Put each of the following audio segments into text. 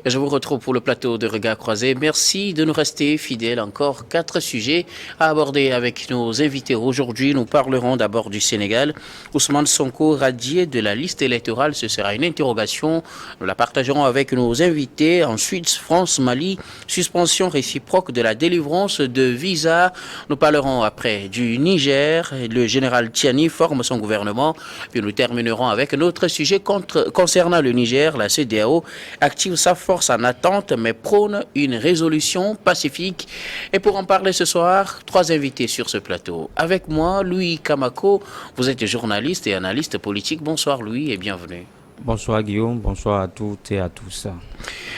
Et je vous retrouve pour le plateau de Regards croisés. Merci de nous rester fidèles. Encore 4 sujets à aborder avec nos invités. Aujourd'hui, nous parlerons d'abord du Sénégal. Ousmane Sonko radié de la liste électorale, ce sera une interrogation. Nous la partagerons avec nos invités. Ensuite, France-Mali, suspension réciproque de la délivrance de visas. Nous parlerons après du Niger. Le général Tiani forme son gouvernement. Puis nous terminerons avec notre sujet concernant le Niger. La CEDEAO active sa force en attente, mais prône une résolution pacifique. Et pour en parler ce soir, 3 invités sur ce plateau. Avec moi, Louis Kamako. Vous êtes journaliste et analyste politique. Bonsoir Louis et bienvenue. Bonsoir Guillaume, bonsoir à toutes et à tous.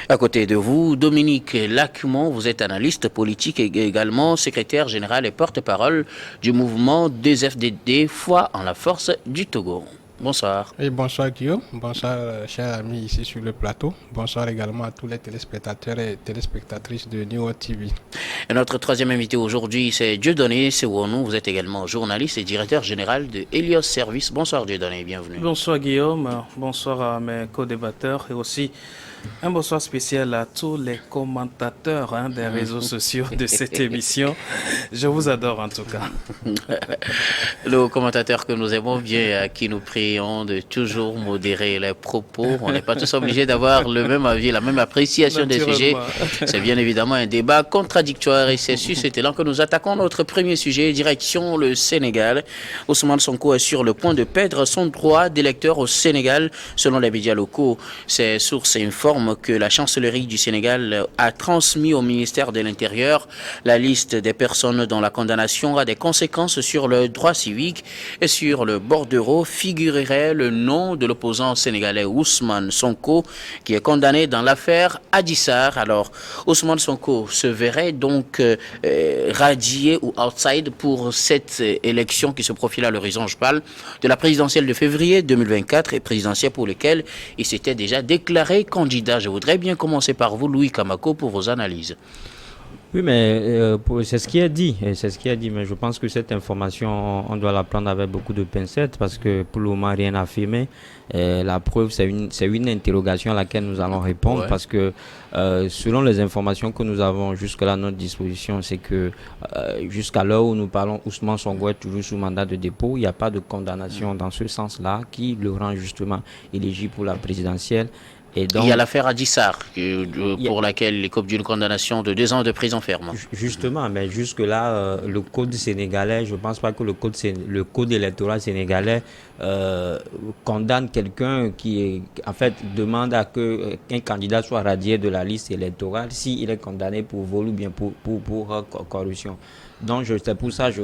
À côté de vous, Dominique Lacumont, vous êtes analyste politique et également secrétaire général et porte-parole du mouvement des FDD, Foi en la force du Togo. Bonsoir. Et bonsoir Guillaume, bonsoir chers amis ici sur le plateau, bonsoir également à tous les téléspectateurs et téléspectatrices de New World TV. Et notre troisième invité aujourd'hui, c'est Dieudonné Sewonou, vous êtes également journaliste et directeur général de Helios Service. Bonsoir Dieudonné, bienvenue. Bonsoir Guillaume, bonsoir à mes co-débatteurs et aussi un bonsoir spécial à tous les commentateurs des réseaux sociaux de cette émission. Je vous adore en tout cas. Le commentateur que nous aimons bien, à qui nous prions de toujours modérer les propos. On n'est pas tous obligés d'avoir le même avis, la même appréciation des sujets. C'est bien évidemment un débat contradictoire et c'est sur cet élan que nous attaquons notre premier sujet, direction le Sénégal. Ousmane Sonko est sur le point de perdre son droit d'électeur au Sénégal. Selon les médias locaux, ces sources informent que la chancellerie du Sénégal a transmis au ministère de l'Intérieur la liste des personnes dont la condamnation a des conséquences sur le droit civique et sur le bordereau figurerait le nom de l'opposant sénégalais Ousmane Sonko qui est condamné dans l'affaire Adissar. Alors Ousmane Sonko se verrait donc radié ou outside pour cette élection qui se profile à l'horizon, je parle de la présidentielle de février 2024 et présidentielle pour laquelle il s'était déjà déclaré candidat. Je voudrais bien commencer par vous, Louis Kamako, pour vos analyses. Oui, mais c'est ce qui est dit, mais je pense que cette information, on doit la prendre avec beaucoup de pincettes parce que pour le moment, rien n'a affirmé. La preuve, c'est une interrogation à laquelle nous allons répondre parce que selon les informations que nous avons jusque-là à notre disposition, c'est que jusqu'à l'heure où nous parlons, Ousmane Sonko est toujours sous mandat de dépôt. Il n'y a pas de condamnation dans ce sens-là qui le rend justement éligible pour la présidentielle. Et donc, il y a l'affaire Adissar pour laquelle il écope d'une condamnation de 2 ans de prison ferme. Justement, mais jusque-là, le code sénégalais, je ne pense pas que le code électoral sénégalais condamne quelqu'un qui, en fait, demande à qu'un candidat soit radié de la liste électorale s'il est condamné pour vol ou bien pour corruption. Donc, c'est pour ça, je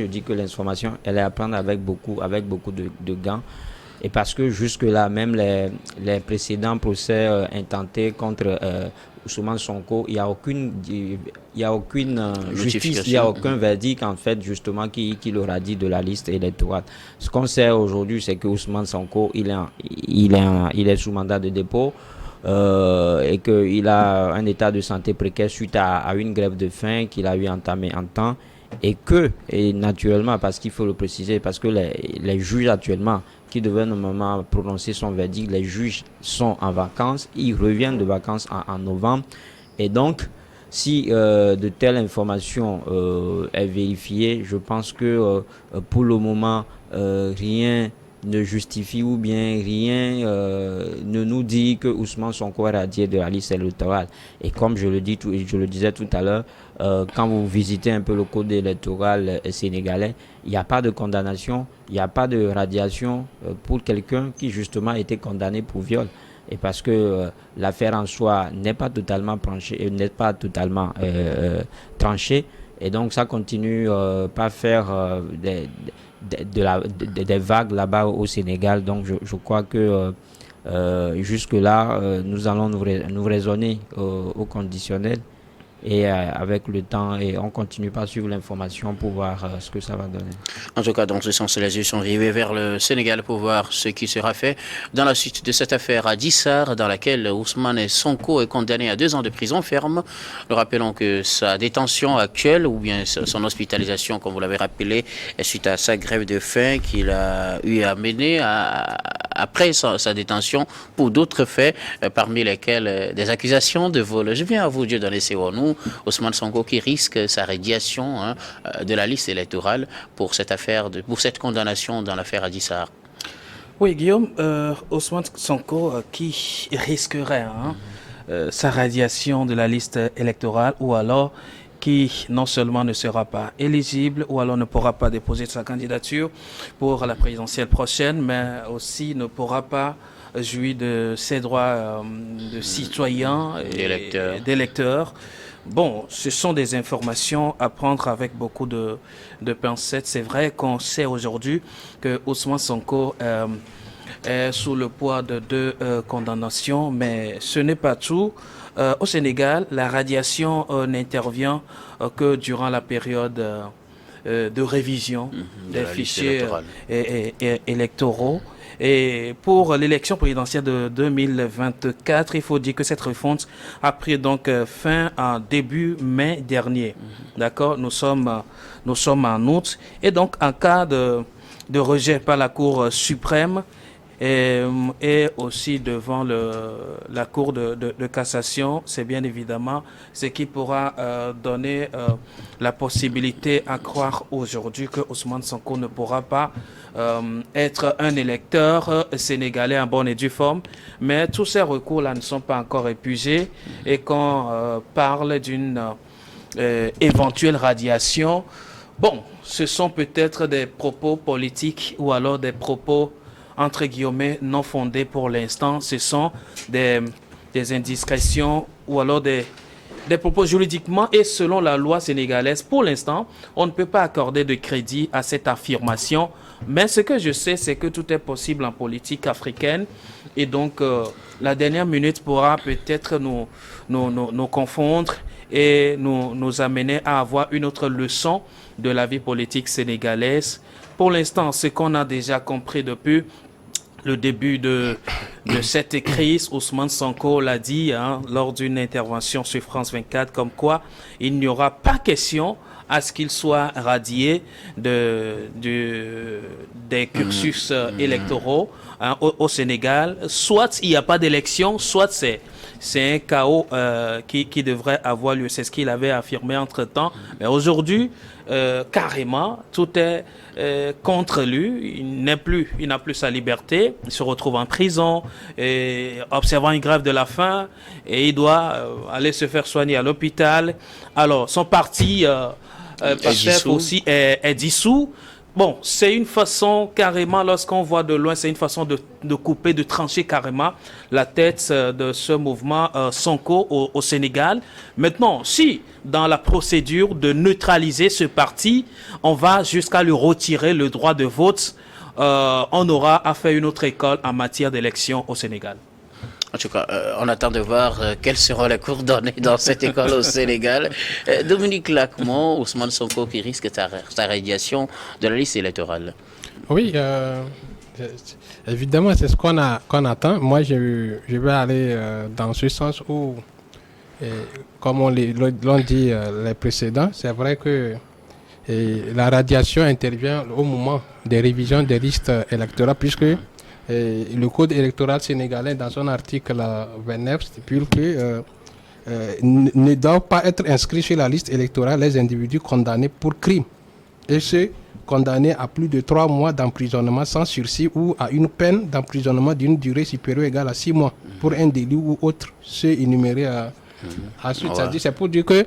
dis que l'information, elle est à prendre avec beaucoup de gants. Et parce que jusque-là, même les précédents procès intentés contre Ousmane Sonko, il n'y a aucune justice, il n'y a aucun verdict en fait justement qui le radie de la liste électorale. Ce qu'on sait aujourd'hui, c'est que Ousmane Sonko, il est sous mandat de dépôt et qu'il a un état de santé précaire suite à une grève de faim qu'il a eu entamée en temps. Et naturellement, parce qu'il faut le préciser, parce que les juges actuellement qui devaient normalement prononcer son verdict, les juges sont en vacances, ils reviennent de vacances en novembre. Et donc, si de telles informations est vérifiée, je pense que pour le moment, rien ne justifie ou bien rien ne nous dit que Ousmane Sonko est radié de la liste électorale. Et comme je le disais tout à l'heure, quand vous visitez un peu le code électoral sénégalais, il n'y a pas de condamnation, il n'y a pas de radiation pour quelqu'un qui justement a été condamné pour viol. Et parce que l'affaire en soi n'est pas totalement tranchée, et donc ça continue pas faire des vagues là-bas au Sénégal. Donc je crois que jusque-là, nous allons nous raisonner au conditionnel et avec le temps, et on continue pas à suivre l'information pour voir ce que ça va donner. En tout cas, dans ce sens, les yeux sont rivés vers le Sénégal pour voir ce qui sera fait dans la suite de cette affaire à Dissar, dans laquelle Ousmane Sonko est condamné à 2 ans de prison ferme. Nous rappelons que sa détention actuelle, ou bien son hospitalisation, comme vous l'avez rappelé, est suite à sa grève de faim qu'il a eu à mener après sa détention pour d'autres faits, parmi lesquels des accusations de vol. Je viens à vous, Dieu donné nous, Ousmane Sonko qui risque sa radiation de la liste électorale pour cette affaire, pour cette condamnation dans l'affaire Adissar. Oui, Guillaume, Ousmane Sonko qui risquerait sa radiation de la liste électorale, ou alors qui non seulement ne sera pas éligible, ou alors ne pourra pas déposer sa candidature pour la présidentielle prochaine, mais aussi ne pourra pas jouir de ses droits de citoyen et d'électeur. Bon, ce sont des informations à prendre avec beaucoup de pincettes. C'est vrai qu'on sait aujourd'hui que Ousmane Sonko est sous le poids de 2 condamnations, mais ce n'est pas tout. Au Sénégal, la radiation n'intervient que durant la période de révision des fichiers électoraux. Et pour l'élection présidentielle de 2024, il faut dire que cette refonte a pris donc fin en début mai dernier. D'accord, nous sommes en août. Et donc, en cas de rejet par la Cour suprême, et aussi devant la Cour de cassation, c'est bien évidemment ce qui pourra donner la possibilité à croire aujourd'hui que Ousmane Sonko ne pourra pas être un électeur sénégalais en bonne et due forme. Mais tous ces recours-là ne sont pas encore épuisés, et quand parle d'une éventuelle radiation, bon, ce sont peut-être des propos politiques ou alors des propos entre guillemets non fondés pour l'instant. Ce sont des indiscrétions ou alors des propos juridiquement et selon la loi sénégalaise. Pour l'instant, on ne peut pas accorder de crédit à cette affirmation. Mais ce que je sais, c'est que tout est possible en politique africaine. Et donc, la dernière minute pourra peut-être nous confondre et nous amener à avoir une autre leçon de la vie politique sénégalaise. Pour l'instant, ce qu'on a déjà compris depuis le début de cette crise, Ousmane Sonko l'a dit lors d'une intervention sur France 24, comme quoi il n'y aura pas question à ce qu'il soit radié des cursus électoraux au Sénégal. Soit il n'y a pas d'élection, soit c'est un chaos qui devrait avoir lieu. C'est ce qu'il avait affirmé entre-temps. Mais aujourd'hui, carrément, tout est contre lui. Il n'a plus sa liberté. Il se retrouve en prison, observant une grève de la faim, et il doit aller se faire soigner à l'hôpital. Alors, son parti PASTEF aussi est dissous. Bon, c'est une façon carrément, lorsqu'on voit de loin, c'est une façon de couper, de trancher carrément la tête de ce mouvement Sonko au Sénégal. Maintenant, si dans la procédure de neutraliser ce parti, on va jusqu'à lui retirer le droit de vote, on aura à faire une autre école en matière d'élection au Sénégal. En tout cas, on attend de voir quels seront les cours donnés dans cette école au Sénégal. Dominique Lacmont, Ousmane Sonko qui risque sa radiation de la liste électorale. Oui, évidemment, c'est ce qu'on attend. Moi, je vais aller dans ce sens où, comme l'ont dit les précédents, c'est vrai que la radiation intervient au moment des révisions des listes électorales, puisque le code électoral sénégalais, dans son article 29, stipule que ne doivent pas être inscrits sur la liste électorale les individus condamnés pour crime, et ceux condamnés à plus de 3 mois d'emprisonnement sans sursis ou à une peine d'emprisonnement d'une durée supérieure ou égale à 6 mois pour un délit ou autre, ceux énumérés à suite. C'est pour dire que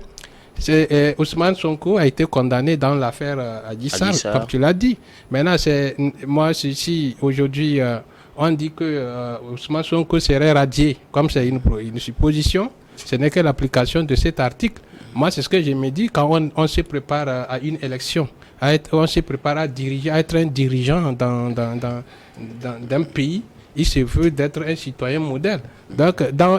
Ousmane Sonko a été condamné dans l'affaire Adissar, comme tu l'as dit. Maintenant, si aujourd'hui on dit que Ousmane Sonko serait radié, comme c'est une supposition, ce n'est que l'application de cet article. Moi, c'est ce que je me dis quand on se prépare à une élection, on se prépare à être un dirigeant d'un pays. il se veut d'être un citoyen modèle. Donc, dans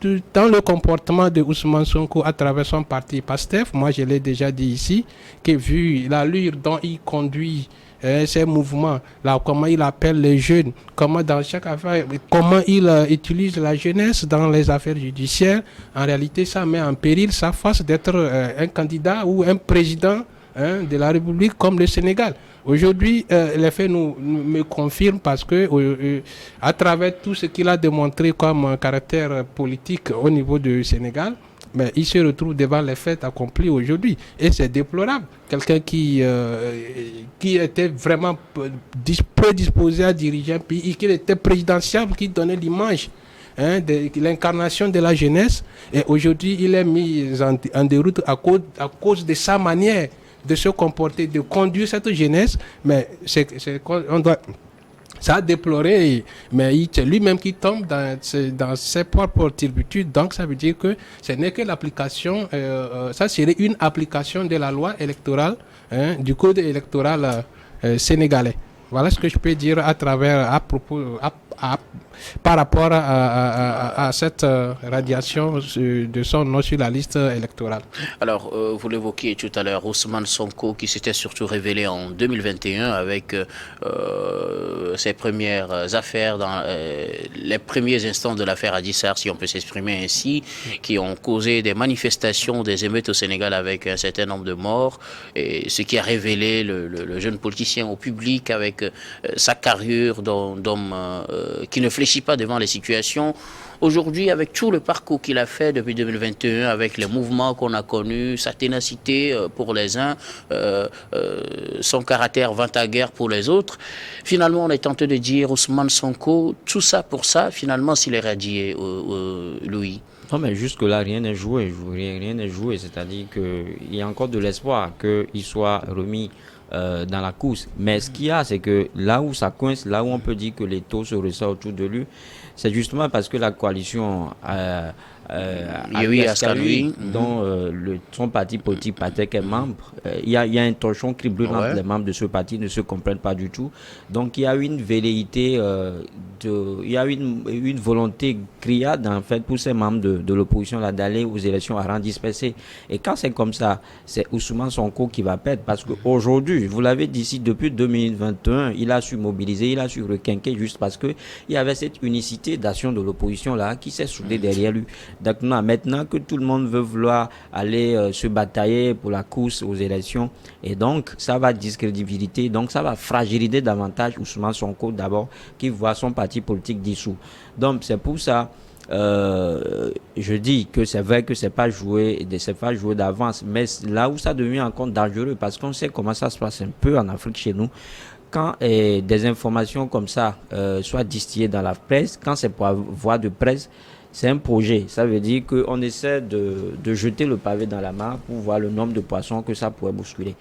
le comportement de Ousmane Sonko à travers son parti PASTEF, moi je l'ai déjà dit ici, que vu l'allure dont il conduit ces mouvements, là, comment il appelle les jeunes, comment dans chaque affaire, comment il utilise la jeunesse dans les affaires judiciaires, en réalité ça met en péril sa face d'être un candidat ou un président de la République comme le Sénégal. Aujourd'hui, les faits me confirment parce que à travers tout ce qu'il a démontré comme caractère politique au niveau du Sénégal, mais il se retrouve devant les faits accomplis aujourd'hui. Et c'est déplorable. Quelqu'un qui était vraiment prédisposé à diriger un pays, qui était présidentiable, qui donnait l'image de l'incarnation de la jeunesse. Et aujourd'hui, il est mis en déroute à cause de sa manière de se comporter, de conduire cette jeunesse. Mais on doit... Ça a déploré, mais c'est lui-même qui tombe dans ses propres turpitudes. Donc, ça veut dire que ce n'est que l'application, ça serait une application de la loi électorale, du code électoral sénégalais. Voilà ce que je peux dire par rapport à cette radiation de son nom sur la liste électorale. Alors, vous l'évoquiez tout à l'heure, Ousmane Sonko qui s'était surtout révélé en 2021 avec ses premières affaires dans les premiers instants de l'affaire Adji Sarr, si on peut s'exprimer ainsi, qui ont causé des manifestations, des émeutes au Sénégal avec un certain nombre de morts, et ce qui a révélé le jeune politicien au public avec sa carrure d'homme qui ne fléchit pas devant les situations. Aujourd'hui, avec tout le parcours qu'il a fait depuis 2021, avec les mouvements qu'on a connus, sa ténacité pour les uns, son caractère vingt-à-guerre pour les autres, finalement, on est tenté de dire Ousmane Sonko, tout ça pour ça, finalement, s'il est radié, Louis. Non, mais jusque-là, rien n'est joué. Rien n'est joué. C'est-à-dire qu'il y a encore de l'espoir qu'il soit remis dans la course. Mais ce qu'il y a, c'est que là où ça coince, là où on peut dire que les taux se ressortent autour de lui, c'est justement parce que la coalition Askanui, dont son parti politique PATEC est membre, il y a un torchon criblé entre les membres de ce parti, ne se comprennent pas du tout. Donc il y a une velléité, il y a une volonté criarde en fait pour ces membres de l'opposition là d'aller aux élections à rang dispersé. Et quand c'est comme ça, c'est Ousmane Sonko qui va perdre parce qu'aujourd'hui, vous l'avez dit ici, depuis 2021, il a su mobiliser, il a su requinquer juste parce qu'il y avait cette unicité d'action de l'opposition là qui s'est soudée derrière lui. Donc maintenant que tout le monde veut vouloir aller se batailler pour la course aux élections, et donc ça va discrédibilité, donc ça va fragiliser davantage Ousmane Sonko d'abord, qui voit son parti politique dissous. Donc c'est pour ça je dis que c'est vrai que c'est pas joué d'avance, mais là où ça devient encore dangereux, parce qu'on sait comment ça se passe un peu en Afrique chez nous, quand des informations comme ça soient distillées dans la presse, quand c'est par voie de presse, c'est un projet. Ça veut dire qu'on essaie de jeter le pavé dans la mare pour voir le nombre de poissons que ça pourrait bousculer.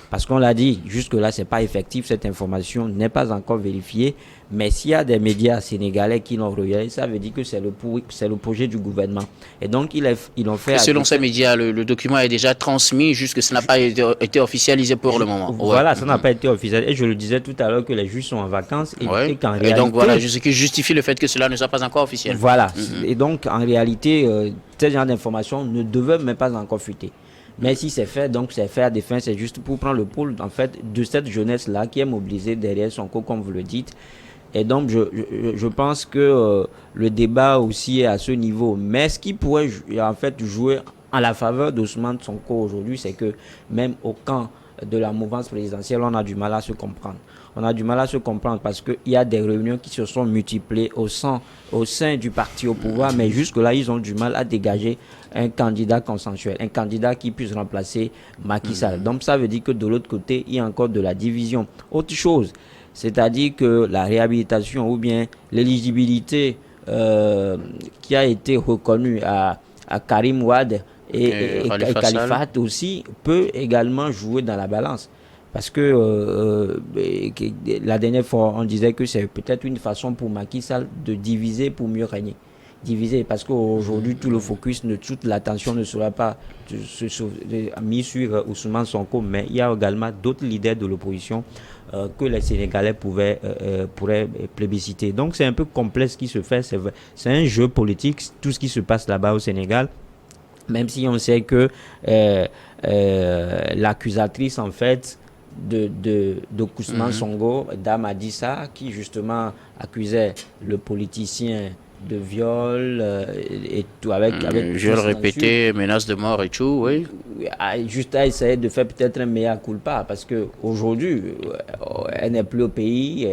Parce qu'on l'a dit, jusque-là, c'est pas effectif, cette information n'est pas encore vérifiée. Mais s'il y a des médias sénégalais qui l'ont relayé, ça veut dire que c'est le projet du gouvernement. Et donc, ils ont fait... Et selon ces médias, le document est déjà transmis, juste que ça n'a pas été officialisé pour le moment. Voilà, ça n'a pas été officialisé. Et je le disais tout à l'heure que les juges sont en vacances. Et qu'en réalité... Et donc, voilà, ce qui justifie le fait que cela ne soit pas encore officiel. Voilà. Et donc, en réalité, ce genre d'informations ne devaient même pas encore fuiter. Mais si c'est fait, donc c'est fait à des fins, c'est juste pour prendre le pôle en fait de cette jeunesse-là qui est mobilisée derrière Sonko, comme vous le dites. Et donc je pense que le débat aussi est à ce niveau. Mais ce qui pourrait en fait jouer en la faveur d'Ousmane Sonko aujourd'hui, c'est que même au camp de la mouvance présidentielle, on a du mal à se comprendre. On a du mal à se comprendre parce qu'il y a des réunions qui se sont multipliées au sein du parti au pouvoir, mais jusque-là, ils ont du mal à dégager un candidat consensuel, un candidat qui puisse remplacer Macky Sall. Donc ça veut dire que de l'autre côté, il y a encore de la division. Autre chose, c'est-à-dire que la réhabilitation ou bien l'éligibilité qui a été reconnue à Karim Wade et Khalifa aussi peut également jouer dans la balance. Parce que la dernière fois, on disait que c'est peut-être une façon pour Macky Sall de diviser pour mieux régner. divisé parce qu'aujourd'hui, tout le focus, toute l'attention ne sera pas mis sur Ousmane Sonko, mais il y a également d'autres leaders de l'opposition que les Sénégalais pourraient plébisciter. Donc c'est un peu complexe ce qui se fait, c'est un jeu politique, tout ce qui se passe là-bas au Sénégal, même si on sait que l'accusatrice en fait de Ousmane Sonko, Dame Adissa, qui justement accusait le politicien de viol et tout avec viol répété, menace de mort et tout, oui. Juste à essayer de faire peut-être un mea culpa parce que aujourd'hui elle n'est plus au pays,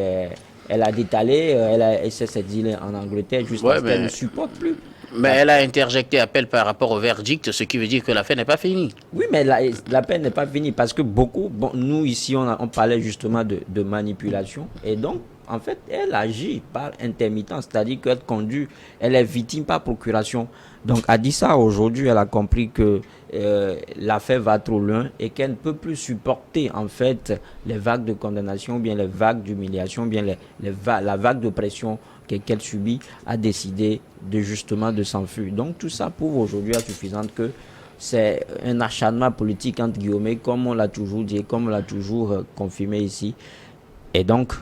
elle a détalé, elle s'est exilée en Angleterre juste parce qu'elle ne supporte plus. Mais elle a interjecté appel par rapport au verdict, ce qui veut dire que l'affaire n'est pas finie. Oui, mais l'affaire n'est pas finie parce que nous ici, on parlait justement de manipulation. Et donc, en fait, elle agit par intermittence, c'est-à-dire elle est victime par procuration. Donc, a dit ça aujourd'hui, elle a compris que l'affaire va trop loin et qu'elle ne peut plus supporter, en fait, les vagues de condamnation, ou bien les vagues d'humiliation, ou bien la vague de pression qu'elle subit, a décidé de s'enfuir. Donc tout ça prouve aujourd'hui à suffisance que c'est un acharnement politique entre guillemets, comme on l'a toujours dit, comme on l'a toujours confirmé ici. Et donc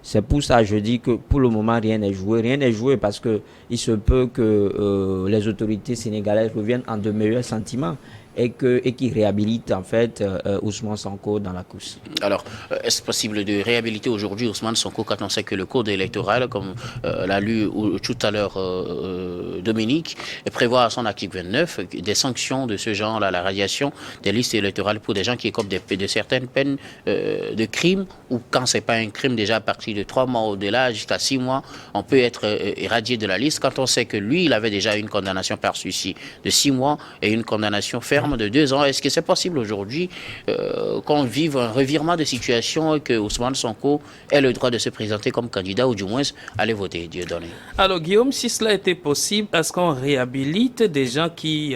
c'est pour ça que je dis que pour le moment rien n'est joué parce que il se peut que les autorités sénégalaises reviennent en de meilleurs sentiments et qui réhabilite en fait Ousmane Sonko dans la course. Alors, est-ce possible de réhabiliter aujourd'hui Ousmane Sonko quand on sait que le code électoral, comme l'a lu tout à l'heure Dominique, prévoit à son article 29 des sanctions de ce genre, la radiation des listes électorales pour des gens qui écopent de certaines peines de crimes, ou quand c'est pas un crime déjà à partir de 3 mois au-delà jusqu'à 6 mois, on peut être éradié de la liste quand on sait que lui, il avait déjà une condamnation par suicide de 6 mois et une condamnation ferme de 2 ans. Est-ce que c'est possible aujourd'hui qu'on vive un revirement de situation et que Ousmane Sonko ait le droit de se présenter comme candidat ou du moins aller voter, Dieu donné? Alors Guillaume, si cela était possible, est-ce qu'on réhabilite des gens qui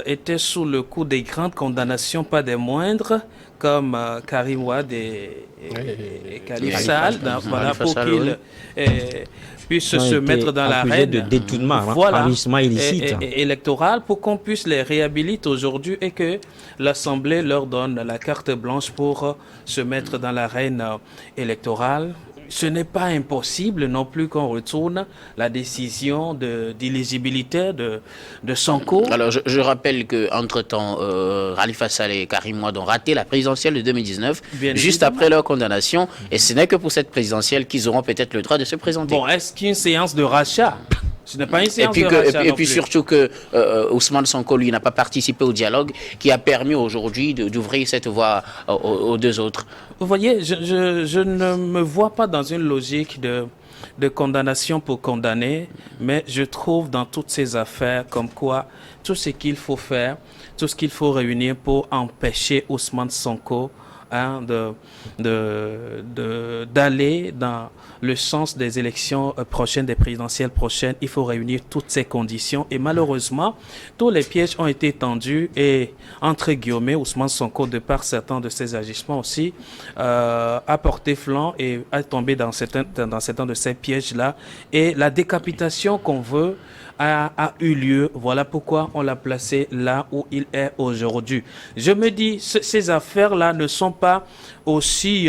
étaient sous le coup des grandes condamnations, pas des moindres, comme Karim Wade et Khalifa Sall, pour qu'ils puissent se mettre dans l'arène de détournement, enrichissement illicite électoral, pour qu'on puisse les réhabiliter aujourd'hui et que l'Assemblée leur donne la carte blanche pour se mettre dans l'arène électorale. Ce n'est pas impossible non plus qu'on retourne la décision d'éligibilité de Sonko. Alors, je rappelle qu'entre-temps, Khalifa Sall et Karim Wade ont raté la présidentielle de 2019, juste après leur condamnation, et ce n'est que pour cette présidentielle qu'ils auront peut-être le droit de se présenter. Bon, est-ce qu'une séance de rachat? Ce n'est pas une séance de rachat. Et puis surtout que Ousmane Sonko, lui, n'a pas participé au dialogue qui a permis aujourd'hui d'ouvrir cette voie aux deux autres. Vous voyez, je ne me vois pas dans une logique de condamnation pour condamner, mais je trouve dans toutes ces affaires comme quoi tout ce qu'il faut faire, tout ce qu'il faut réunir pour empêcher Ousmane Sonko d'aller dans le sens des élections prochaines, des présidentielles prochaines. Il faut réunir toutes ces conditions et malheureusement, tous les pièges ont été tendus et, entre guillemets, Ousmane Sonko, de par certains de ses agissements aussi, a porté flanc et a tombé dans certains de ces pièges-là. Et la décapitation qu'on veut a eu lieu. Voilà pourquoi on l'a placé là où il est aujourd'hui. Je me dis, ces affaires-là ne sont pas aussi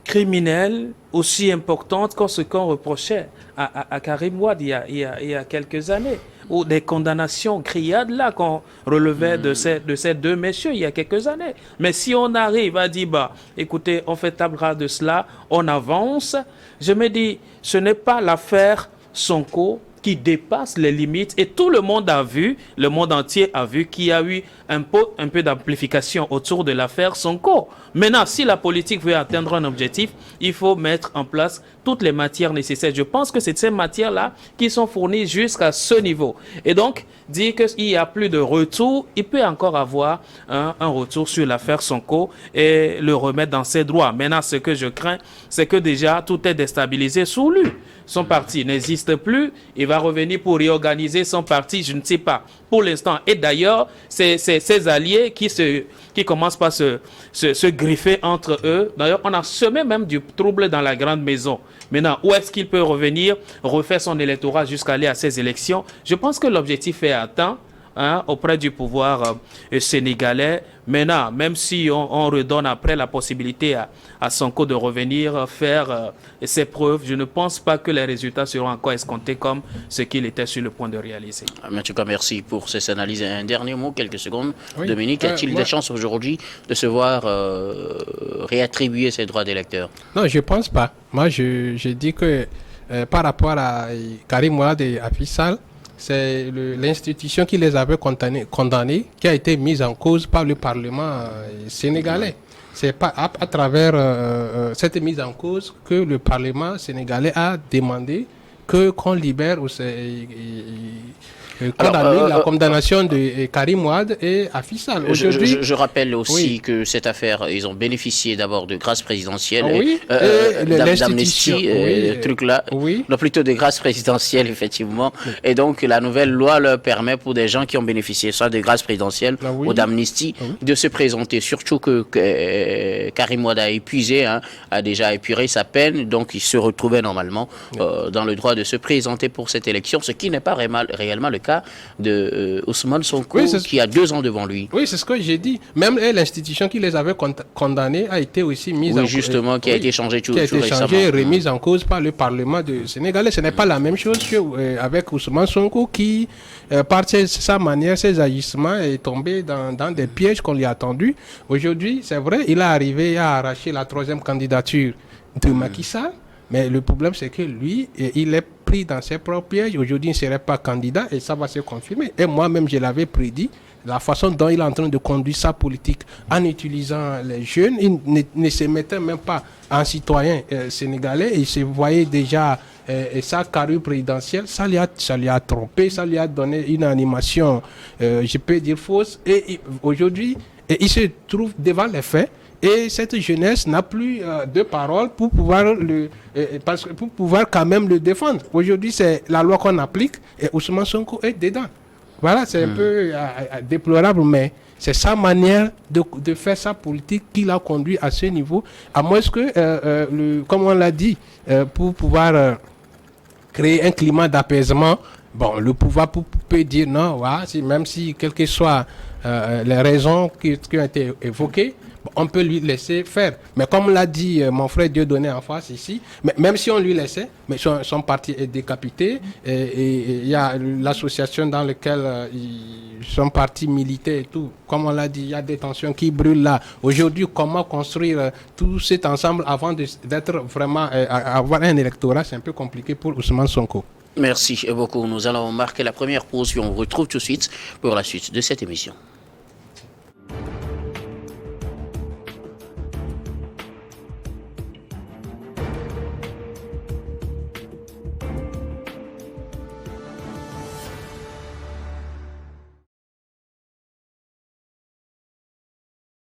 criminelles, aussi importantes que ce qu'on reprochait à Karim Wade il y a quelques années, ou des condamnations criades là qu'on relevait de ces deux messieurs il y a quelques années. Mais si on arrive à dire, bah, écoutez, on fait table rase de cela, on avance, je me dis, ce n'est pas l'affaire Sonko qui dépasse les limites et tout le monde a vu, le monde entier a vu qu'il y a eu un peu d'amplification autour de l'affaire Sonko. Maintenant, si la politique veut atteindre un objectif, il faut mettre en place toutes les matières nécessaires. Je pense que c'est ces matières-là qui sont fournies jusqu'à ce niveau. Et donc, dire qu'il n'y a plus de retour, il peut encore avoir un retour sur l'affaire Sonko et le remettre dans ses droits. Maintenant, ce que je crains, c'est que déjà tout est déstabilisé sous lui. son parti n'existe plus, il va revenir pour réorganiser son parti, je ne sais pas, pour l'instant. Et d'ailleurs, c'est ses alliés qui commencent par se griffer entre eux. D'ailleurs, on a semé même du trouble dans la grande maison. Maintenant, où est-ce qu'il peut revenir, refaire son électorat jusqu'à aller à ces élections? Je pense que l'objectif est atteint. Auprès du pouvoir sénégalais. Maintenant, même si on redonne après la possibilité à Sonko de revenir faire ses preuves, je ne pense pas que les résultats seront encore escomptés comme ce qu'il était sur le point de réaliser. En tout cas, merci pour cette analyse. Un dernier mot, quelques secondes. Oui. Dominique, a-t-il des chances aujourd'hui de se voir réattribuer ses droits d'électeur? Non, je ne pense pas. Moi, je dis que par rapport à Karim Wade et Macky Sall, c'est l'institution qui les avait condamnés qui a été mise en cause par le Parlement sénégalais. C'est pas à travers cette mise en cause que le Parlement sénégalais a demandé qu'on libère la condamnation de Karim Wade et Macky Sall. Je rappelle aussi oui. que cette affaire, ils ont bénéficié d'abord de grâce présidentielle, oui, d'amnistie, truc-là, oui. non, plutôt de grâce présidentielle, effectivement. Oui. Et donc, la nouvelle loi leur permet, pour des gens qui ont bénéficié soit de grâce présidentielle ou d'amnistie, de se présenter. Surtout que Karim Wade a déjà épuré sa peine, donc il se retrouvait normalement dans le droit de se présenter pour cette élection, ce qui n'est pas réellement le cas de Ousmane Sonko, qui a 2 ans devant lui. Oui, c'est ce que j'ai dit. Même l'institution qui les avait condamnés a été aussi mise en cause. Justement, qui a été changée tout récemment. Qui a été changée, remise en cause par le Parlement sénégalais. Ce n'est pas la même chose avec Ousmane Sonko qui, par sa manière, ses agissements, est tombé dans des pièges qu'on lui a tendus. Aujourd'hui, c'est vrai, il est arrivé à arracher la 3e candidature de Macky Sall. Mais le problème, c'est que lui, il est pris dans ses propres pièges. Aujourd'hui, il ne serait pas candidat et ça va se confirmer. Et moi-même, je l'avais prédit. La façon dont il est en train de conduire sa politique en utilisant les jeunes, il ne se mettait même pas en citoyen sénégalais. Il se voyait déjà sa carrure présidentielle. Ça lui a trompé, ça lui a donné une animation, je peux dire, fausse. Et aujourd'hui, il se trouve devant les faits. Et cette jeunesse n'a plus de parole pour pouvoir pour pouvoir quand même le défendre. Aujourd'hui, c'est la loi qu'on applique et Ousmane Sonko est dedans. Voilà, c'est un peu déplorable, mais c'est sa manière de faire sa politique qui l'a conduit à ce niveau. À moins que, comme on l'a dit, pour pouvoir créer un climat d'apaisement, bon, le pouvoir peut dire non, voilà, même si quelles que soient les raisons qui ont été évoquées, on peut lui laisser faire. Mais comme l'a dit mon frère Dieudonné en face ici, même si on lui laissait, mais son parti est décapité et il y a l'association dans laquelle son parti militait et tout. Comme on l'a dit, il y a des tensions qui brûlent là. Aujourd'hui, comment construire tout cet ensemble avant d'être vraiment, avoir un électorat, c'est un peu compliqué pour Ousmane Sonko. Merci beaucoup. Nous allons marquer la première pause puis on vous retrouve tout de suite pour la suite de cette émission.